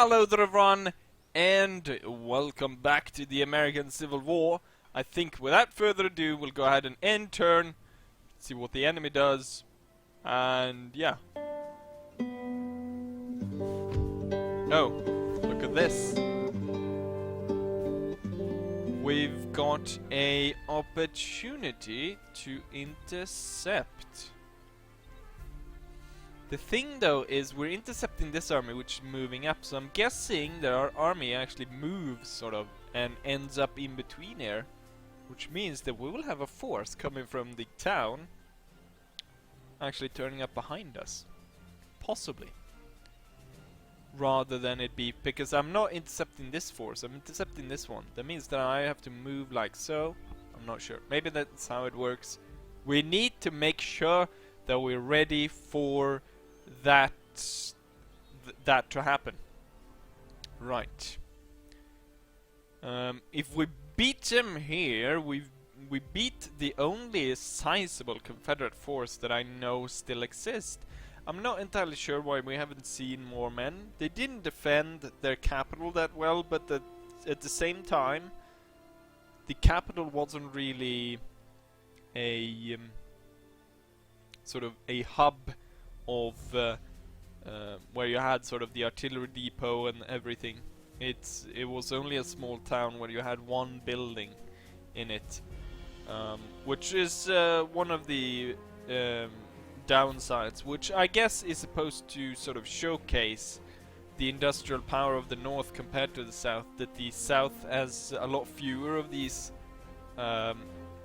Hello there everyone, and welcome back to the American Civil War. I think without further ado, we'll go ahead and end turn, see what the enemy does, and yeah. Oh, look at this. We've got a opportunity to intercept. The thing though is we're intercepting this army which is moving up, so I'm guessing that our army actually moves sort of and ends up in between here, which means that we will have a force coming from the town actually turning up behind us. Possibly. Rather than it be, because I'm not intercepting this force, I'm intercepting this one. That means that I have to move like so. I'm not sure. Maybe that's how it works. We need to make sure that we're ready for that to happen. Right. If we beat them here, we beat the only sizable Confederate force that I know still exists. I'm not entirely sure why we haven't seen more men. They didn't defend their capital that well, but at the same time, the capital wasn't really a sort of a hub of where you had sort of the artillery depot and everything. It was only a small town where you had one building in it, which is one of the downsides, which I guess is supposed to sort of showcase the industrial power of the North compared to the South, that the South has a lot fewer of these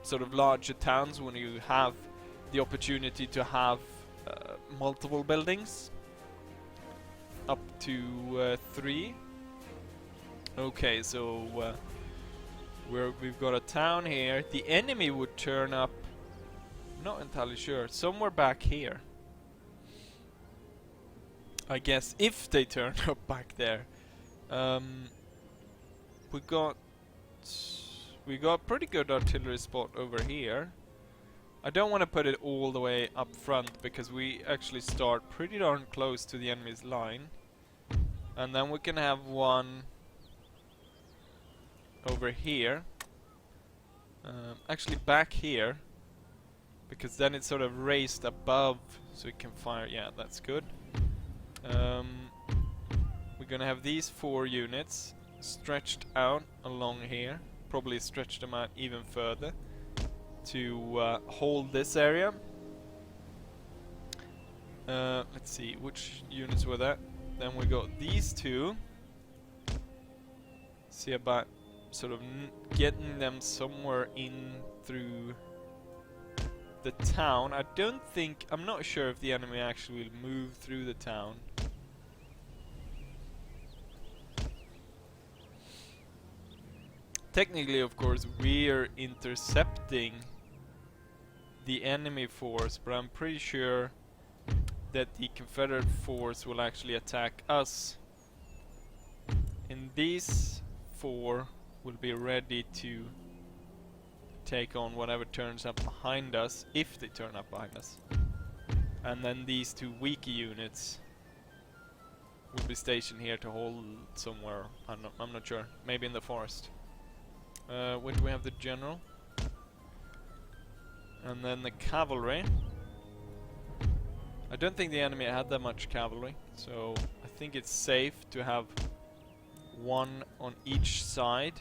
sort of larger towns when you have the opportunity to have multiple buildings up to 3. Okay, so we've got a town here. The enemy would turn up, not entirely sure, somewhere back here, I guess, if they turn up back there. We got pretty good artillery spot over here. I don't want to put it all the way up front because we actually start pretty darn close to the enemy's line. And then we can have one over here. Actually back here, because then it's sort of raised above so we can fire. Yeah, that's good. We're gonna have these 4 units stretched out along here. Probably stretch them out even further to hold this area. Let's see, which units were that? Then we got these 2. See about sort of getting them somewhere in through the town. I'm not sure if the enemy actually will move through the town. Technically, of course, we're intercepting the enemy force, but I'm pretty sure that the Confederate force will actually attack us. And these 4 will be ready to take on whatever turns up behind us, if they turn up behind us. And then these 2 weaker units will be stationed here to hold somewhere. I'm not sure. Maybe in the forest. Where do we have the general? And then the cavalry. I don't think the enemy had that much cavalry, so I think it's safe to have 1 on each side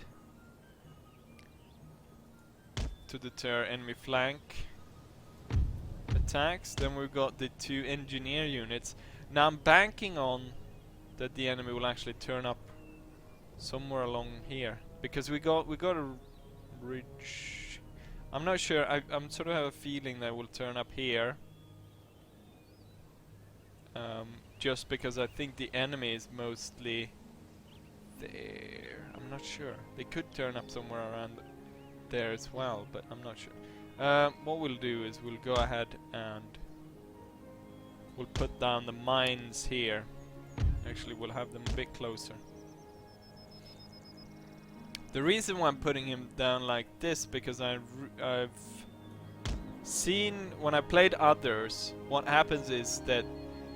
to deter enemy flank attacks. Then we've got the 2 engineer units. Now I'm banking on that the enemy will actually turn up somewhere along here, because we got a ridge. I'm not sure. I'm sort of have a feeling they will turn up here, just because I think the enemy is mostly there. I'm not sure. They could turn up somewhere around there as well, but I'm not sure. What we'll do is we'll go ahead and we'll put down the mines here. Actually, we'll have them a bit closer. The reason why I'm putting him down like this, because I've seen when I played others, what happens is that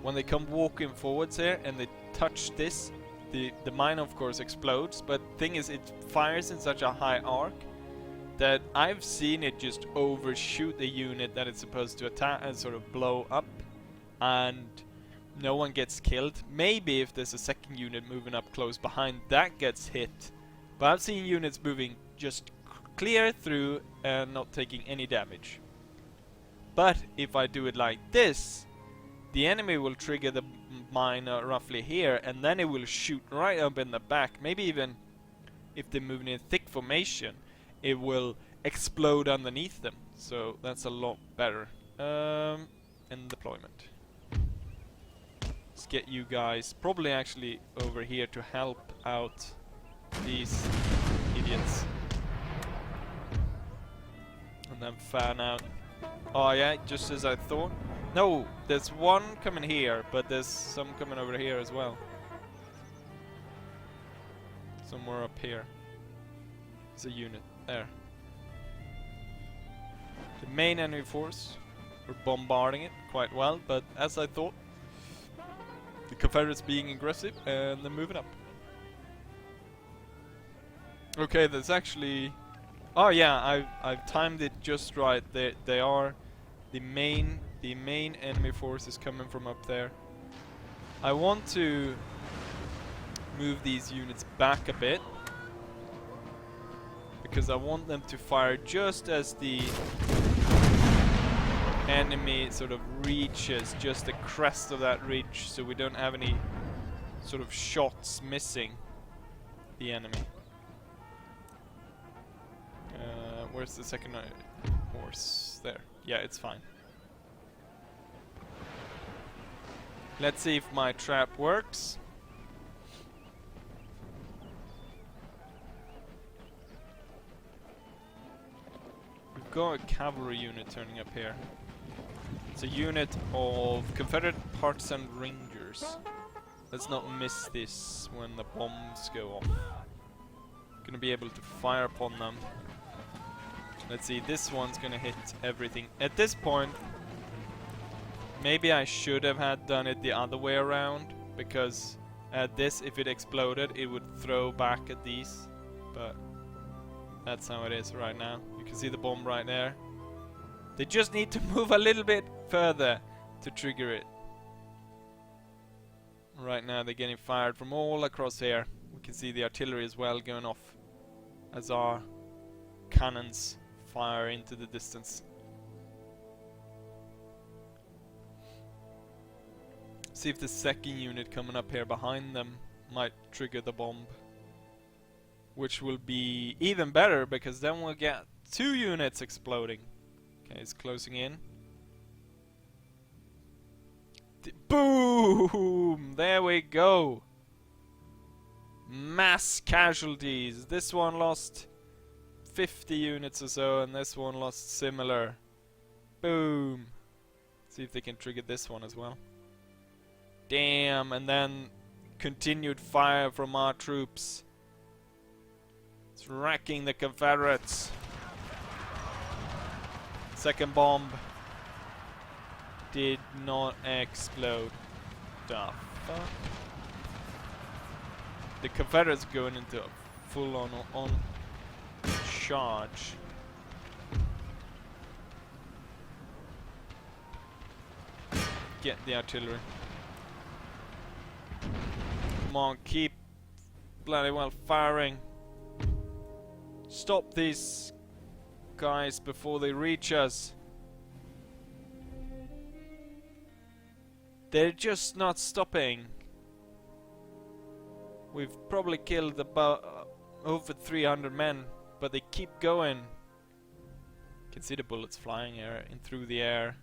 when they come walking forwards here and they touch this, the mine of course explodes, but thing is it fires in such a high arc that I've seen it just overshoot the unit that it's supposed to attack and sort of blow up, and no one gets killed. Maybe if there's a second unit moving up close behind, that gets hit. But I've seen units moving just clear through and not taking any damage. But if I do it like this, the enemy will trigger the mine roughly here, and then it will shoot right up in the back. Maybe even if they're moving in thick formation, it will explode underneath them. So that's a lot better. In deployment. Let's get you guys probably actually over here to help out these idiots. And then fan out. Oh yeah, just as I thought. No, there's one coming here, but there's some coming over here as well. Somewhere up here. There's a unit there. The main enemy force, we're bombarding it quite well, but as I thought, the Confederates being aggressive and they're moving up. Okay, there's actually... Oh yeah, I've timed it just right. They are the main enemy force is coming from up there. I want to move these units back a bit because I want them to fire just as the enemy sort of reaches just the crest of that ridge, so we don't have any sort of shots missing the enemy. Where's the second horse? There. Yeah, it's fine. Let's see if my trap works. We've got a cavalry unit turning up here. It's a unit of Confederate Partisan Rangers. Let's not miss this when the bombs go off. Gonna be able to fire upon them. Let's see, this one's gonna hit everything. At this point, maybe I should have had done it the other way around, because at this, if it exploded, it would throw back at these. But that's how it is right now. You can see the bomb right there. They just need to move a little bit further to trigger it. Right now they're getting fired from all across here. We can see the artillery as well going off as our cannons fire into the distance. See if the second unit coming up here behind them might trigger the bomb, which will be even better because then we'll get 2 units exploding. Okay, it's closing in. Boom! There we go. Mass casualties. This one lost 50 units or so, and this one lost similar. Boom. See if they can trigger this one as well. Damn, and then continued fire from our troops. It's wrecking the Confederates. Second bomb did not explode. The fuck? The Confederates going into a full on charge. Get the artillery. Come on, keep bloody well firing. Stop these guys before they reach us. They're just not stopping. We've probably killed about over 300 men, but they keep going. You can see the bullets flying in through the air.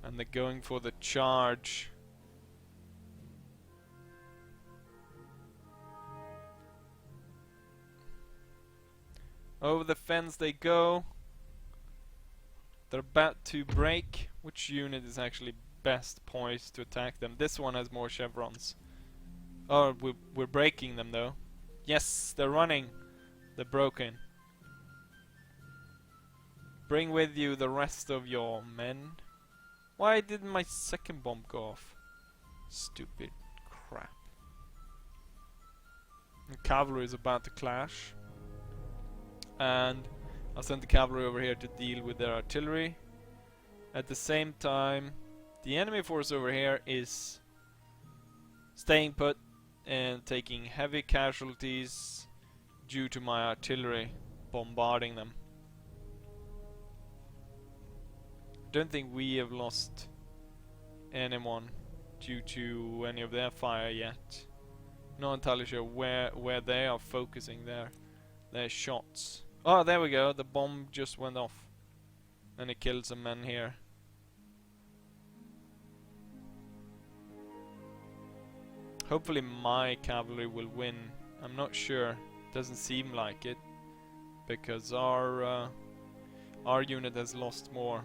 And they're going for the charge. Over the fence they go. They're about to break. Which unit is actually best poised to attack them? This one has more chevrons. Oh, we're breaking them though. Yes, they're running. They're broken. Bring with you the rest of your men. Why didn't my second bomb go off? Stupid crap. The cavalry is about to clash. And I'll send the cavalry over here to deal with their artillery. At the same time, the enemy force over here is staying put and taking heavy casualties due to my artillery bombarding them. Don't think we have lost anyone due to any of their fire yet. Not entirely sure where they are focusing their shots. Oh, there we go. The bomb just went off and it killed some men here. Hopefully my cavalry will win. I'm not sure. Doesn't seem like it because our unit has lost more.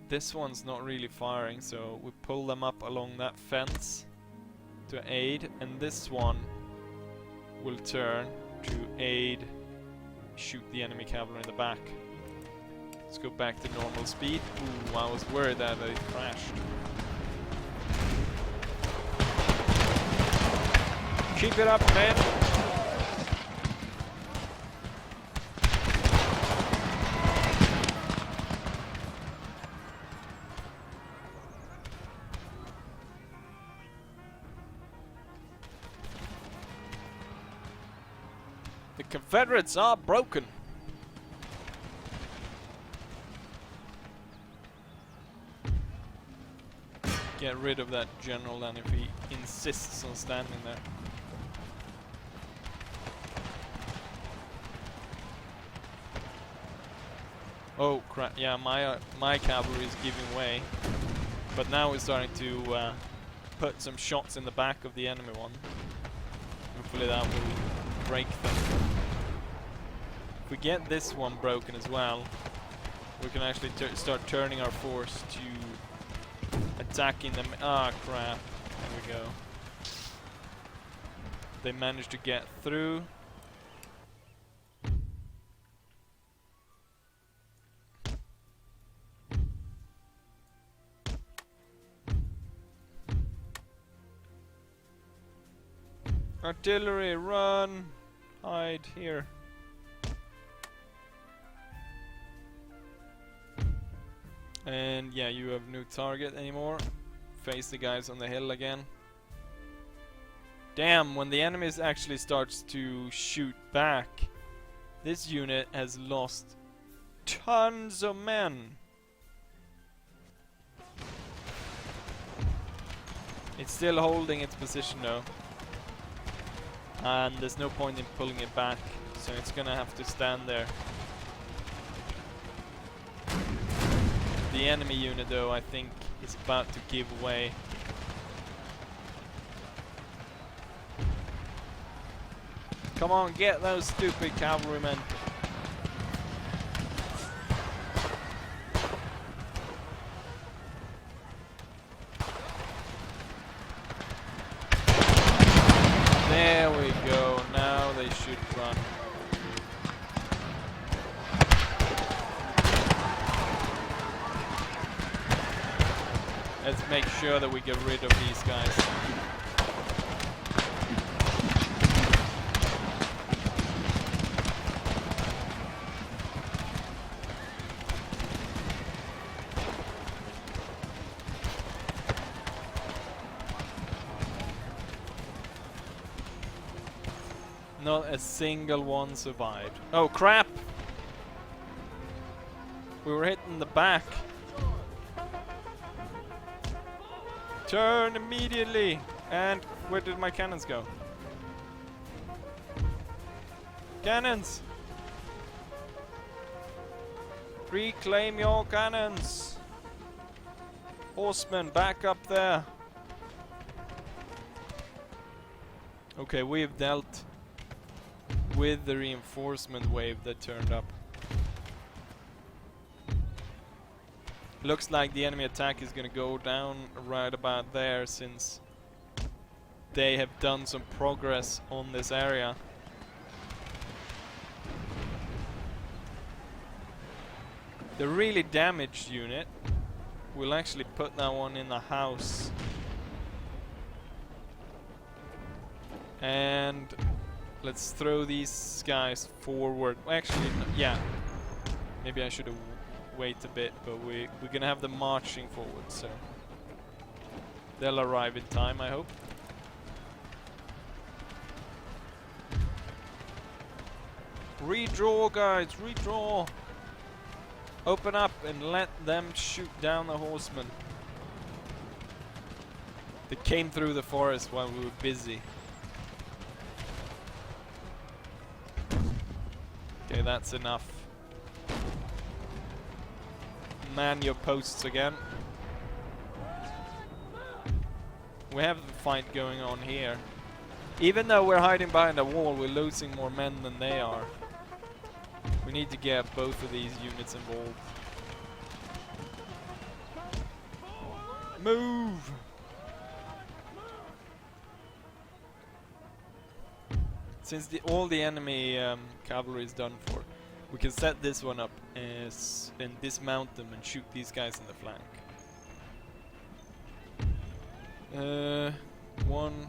This one's not really firing, so we pull them up along that fence to aid, and this one will turn to aid, shoot the enemy cavalry in the back. Let's go back to normal speed. Ooh, I was worried that it crashed. Keep it up, man! The Confederates are broken. Get rid of that general then if he insists on standing there. Oh crap, yeah, my cavalry is giving way. But now we're starting to put some shots in the back of the enemy one. Hopefully that will break them. If we get this one broken as well, we can actually start turning our force to attacking them. Ah, crap. There we go. They managed to get through. Artillery, run! Hide here. And yeah, you have no target anymore. Face the guys on the hill again. Damn, when the enemy actually starts to shoot back, this unit has lost tons of men. It's still holding its position though. And there's no point in pulling it back, so it's gonna have to stand there. The enemy unit though, I think, is about to give way. Come on, get those stupid cavalrymen. There we go, now they should run. Let's make sure that we get rid of these guys. Not a single one survived. Oh crap! We were hit in the back. Turn immediately! And where did my cannons go? Cannons! Reclaim your cannons! Horsemen, back up there! Okay, we've dealt with the reinforcement wave that turned up. Looks like the enemy attack is gonna go down right about there, since they have done some progress on this area. The really damaged unit, we'll actually put that one in the house And let's throw these guys forward. Well, actually, yeah. Maybe I should have waited a bit, but we're gonna have them marching forward, so they'll arrive in time, I hope. Redraw, guys, redraw. Open up and let them shoot down the horsemen. They came through the forest while we were busy. Okay, that's enough. Man your posts again. We have the fight going on here. Even though we're hiding behind a wall, we're losing more men than they are. We need to get both of these units involved. Move! Since all the enemy cavalry is done for, we can set this one up and dismount them and shoot these guys in the flank. 1,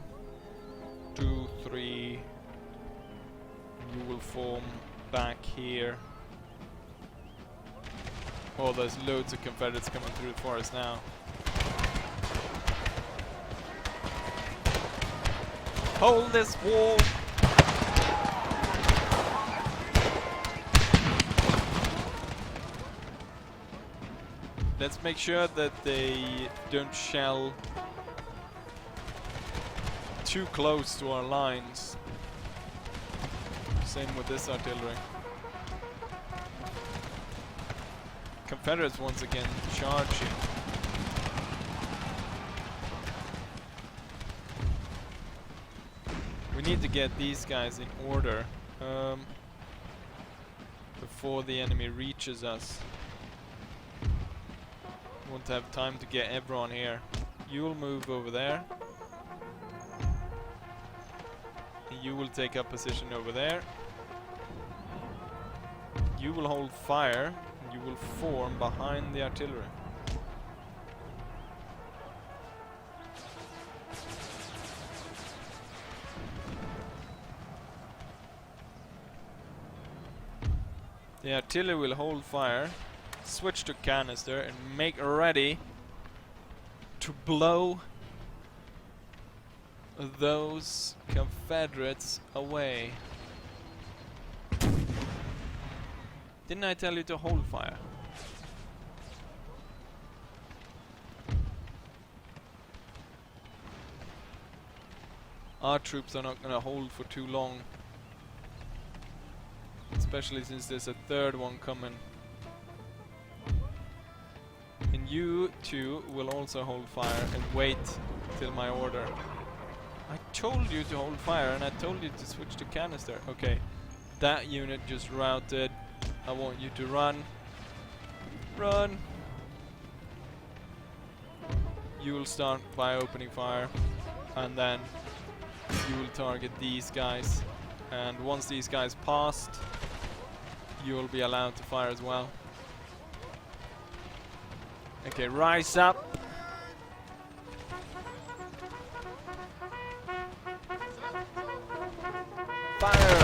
2, 3. You will form back here. Oh, there's loads of Confederates coming through the forest now. Hold this wall! Let's make sure that they don't shell too close to our lines. Same with this artillery. Confederates once again charging. We need to get these guys in order before the enemy reaches us. We want to have time to get everyone here. You will move over there. You will take up position over there. You will hold fire. You will form behind the artillery. The artillery will hold fire. Switch to canister and make ready to blow those Confederates away. Didn't I tell you to hold fire? Our troops are not gonna hold for too long, especially since there's a third one coming. And you two will also hold fire and wait till my order. I told you to hold fire and I told you to switch to canister. Okay, that unit just routed. I want you to run. Run! You will start by opening fire and then you will target these guys. And once these guys passed, you will be allowed to fire as well. Okay, rise up. Fire!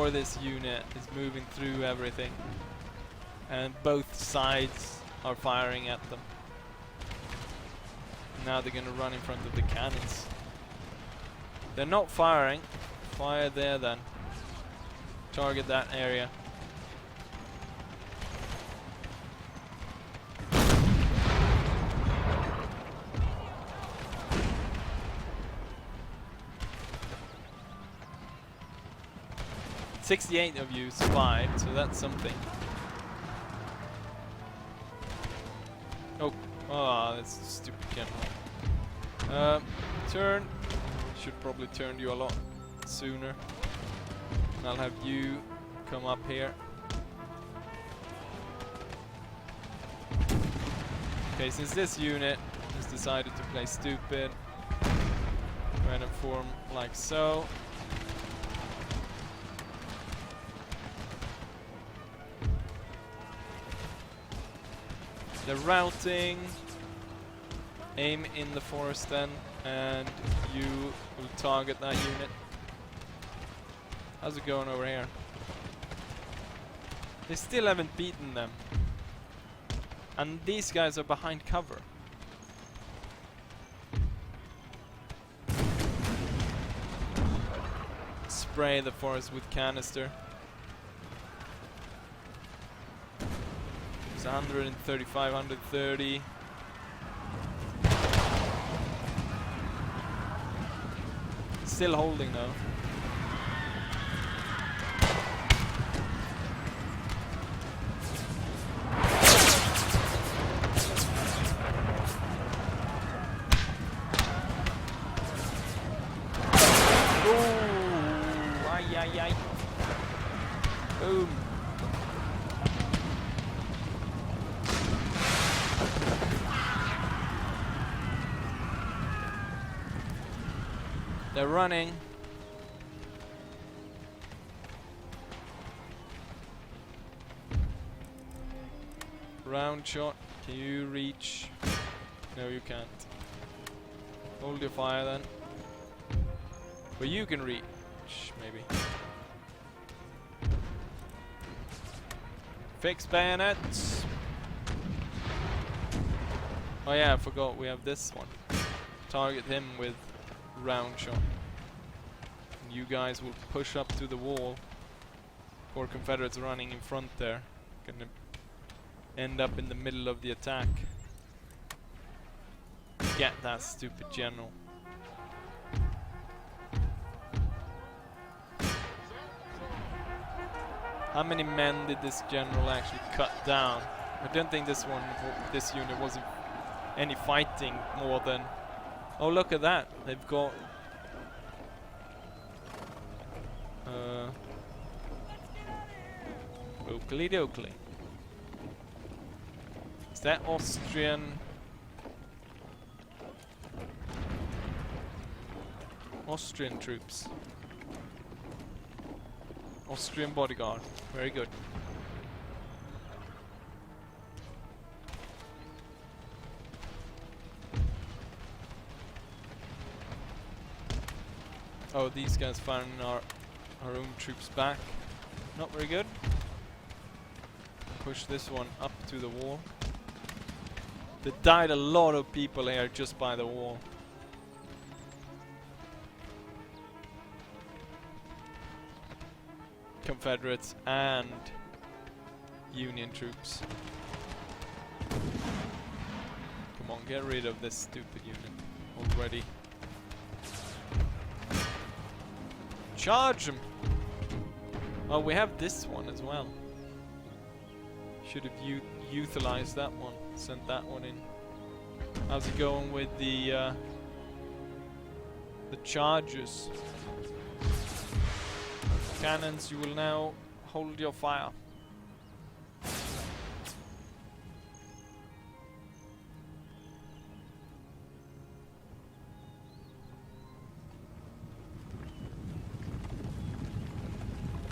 This unit is moving through everything. And both sides are firing at them. Now they're gonna run in front of the cannons. They're not firing. Fire there then. Target that area. "68 of you survived, so that's something." Oh, that's a stupid cannon. Turn. Should probably turn you a lot sooner. And I'll have you come up here. Okay, since this unit has decided to play stupid, Trying to form like so. They're routing. Aim in the forest then, and you will target that unit. How's it going over here? They still haven't beaten them. And these guys are behind cover. Spray the forest with canister. It's 135, 130. Still holding though. Boom. They're running. Round shot. Can you reach? No, you can't. Hold your fire then. But you can reach, maybe. Fix bayonets. Oh yeah, I forgot we have this one. Target him with round shot. And you guys will push up to the wall. Poor Confederates running in front there. Gonna end up in the middle of the attack. Get that stupid general. How many men did this general actually cut down? I don't think this unit wasn't any fighting more than... Oh, look at that. They've got... Oakley dokley. Is that Austrian troops? Austrian bodyguard. Very good. Oh, these guys firing our own troops back. Not very good. Push this one up to the wall. There died a lot of people here just by the wall. Confederates and Union troops. Come on, get rid of this stupid unit already. Charge them! Oh, we have this one as well. Should have utilized that one. Sent that one in. How's it going with the charges? Cannons, you will now hold your fire.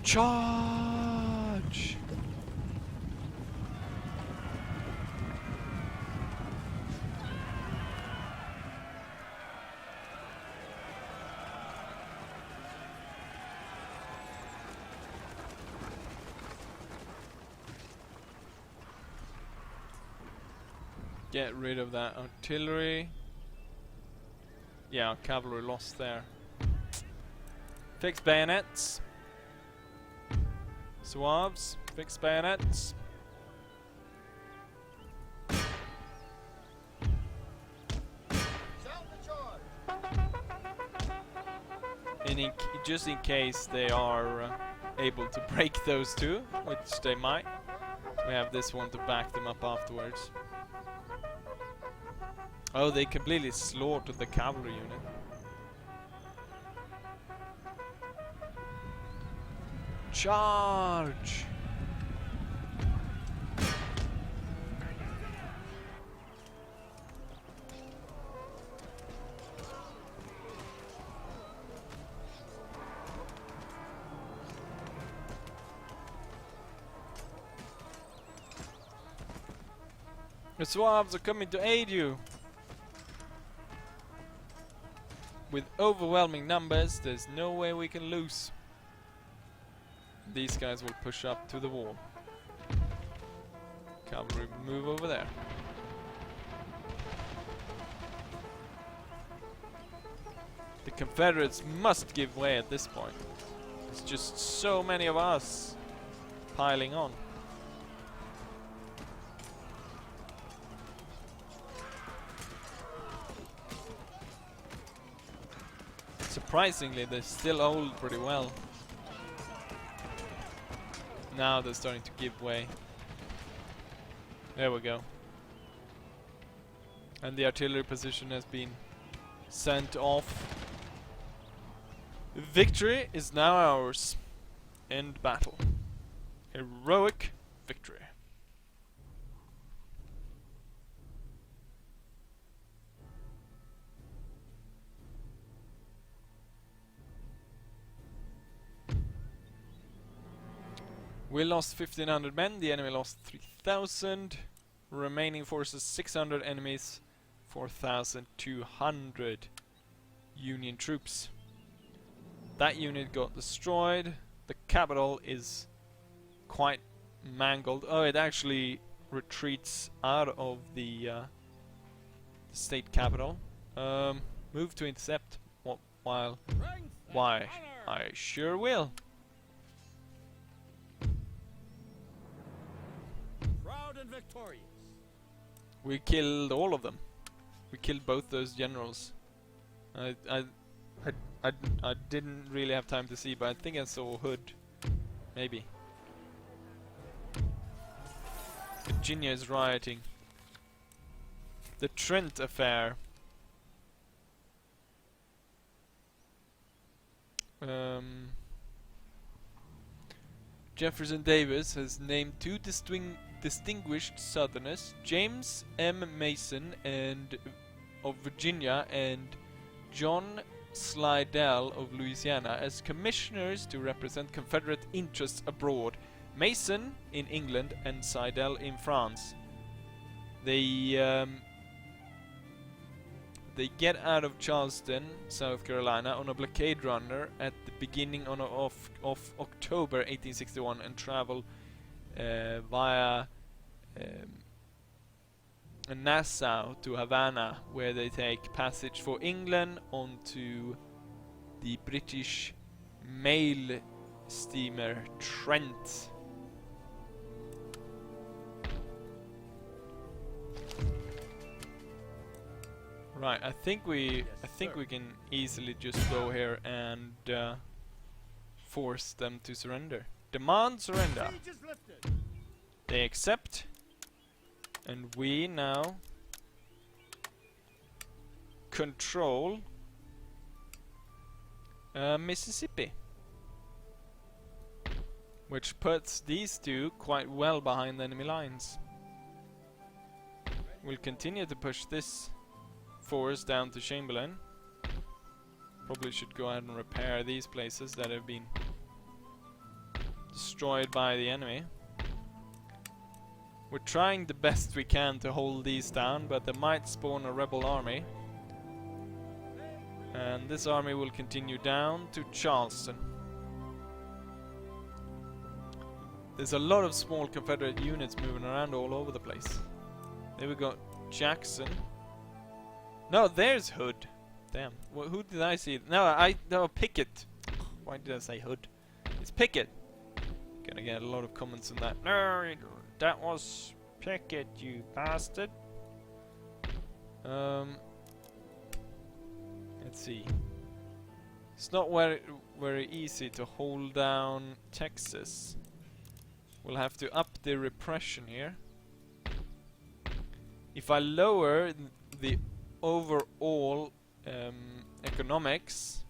Charge! Get rid of that artillery. Yeah, cavalry lost there. Fix bayonets. Suaves, fix bayonets. Just in case they are able to break those two, which they might, we have this one to back them up afterwards. Oh, they completely slaughtered the cavalry unit. Charge! The Swarms are coming to aid you! With overwhelming numbers, there's no way we can lose. These guys will push up to the wall. Cavalry move over there. The Confederates must give way at this point. There's just so many of us piling on. Surprisingly, they still hold pretty well. Now they're starting to give way. There we go. And the artillery position has been sent off. Victory is now ours. End battle. Heroic victory. We lost 1,500 men, the enemy lost 3,000. Remaining forces 600, enemies 4,200 Union troops. That unit got destroyed. The capital is quite mangled. Oh, it actually retreats out of the state capital. Move to intercept. While why? I sure will. Proud and victorious. We killed all of them. We killed both those generals. I didn't really have time to see, but I think I saw Hood. Maybe. Virginia is rioting. The Trent affair. Jefferson Davis has named two distinguished Southerners, James M. Mason of Virginia and John Slidell of Louisiana, as commissioners to represent Confederate interests abroad. Mason in England and Slidell in France. They get out of Charleston, South Carolina, on a blockade runner at the beginning of October 1861 and travel via Nassau to Havana, where they take passage for England onto the British mail steamer Trent. Right, I think we can easily just go here and force them to surrender. Demand surrender. They accept, and we now control Mississippi, which puts these two quite well behind the enemy lines. We'll continue to push this force down to Chamberlain. Probably should go ahead and repair these places that have been destroyed by the enemy. We're trying the best we can to hold these down, but they might spawn a rebel army. And this army will continue down to Charleston. There's a lot of small Confederate units moving around all over the place. There we got Jackson. No, there's Hood. Damn. Who did I see? No, Pickett. Why did I say Hood? It's Pickett. Gonna get a lot of comments on that. No, that was Pickett, you bastard. Let's see. It's not very easy to hold down Texas. We'll have to up the repression here. If I lower the overall economics,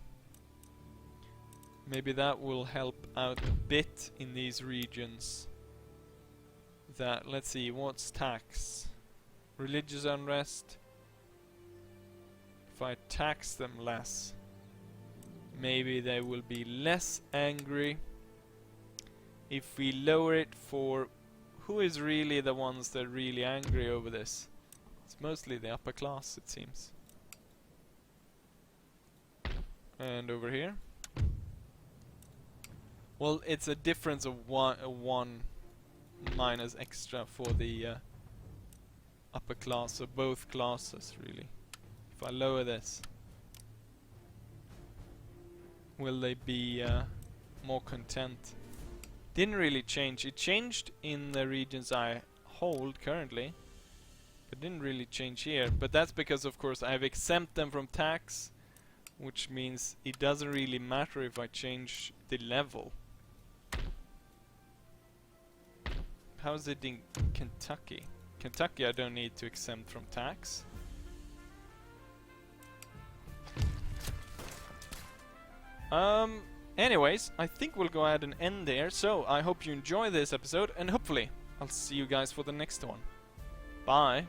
maybe that will help out a bit in these regions. That, let's see, what's tax? Religious unrest. If I tax them less, maybe they will be less angry. If we lower it for who is really the ones that are really angry over this? It's mostly the upper class, it seems. And over here? Well, it's a difference of one minus extra for the upper class, so both classes really. If I lower this, will they be more content? Didn't really change. It changed in the regions I hold currently, but didn't really change here. But that's because, of course, I've exempt them from tax, which means it doesn't really matter if I change the level. How's it in Kentucky? Kentucky I don't need to exempt from tax. Anyways, I think we'll go ahead and end there. So, I hope you enjoy this episode, and hopefully I'll see you guys for the next one. Bye!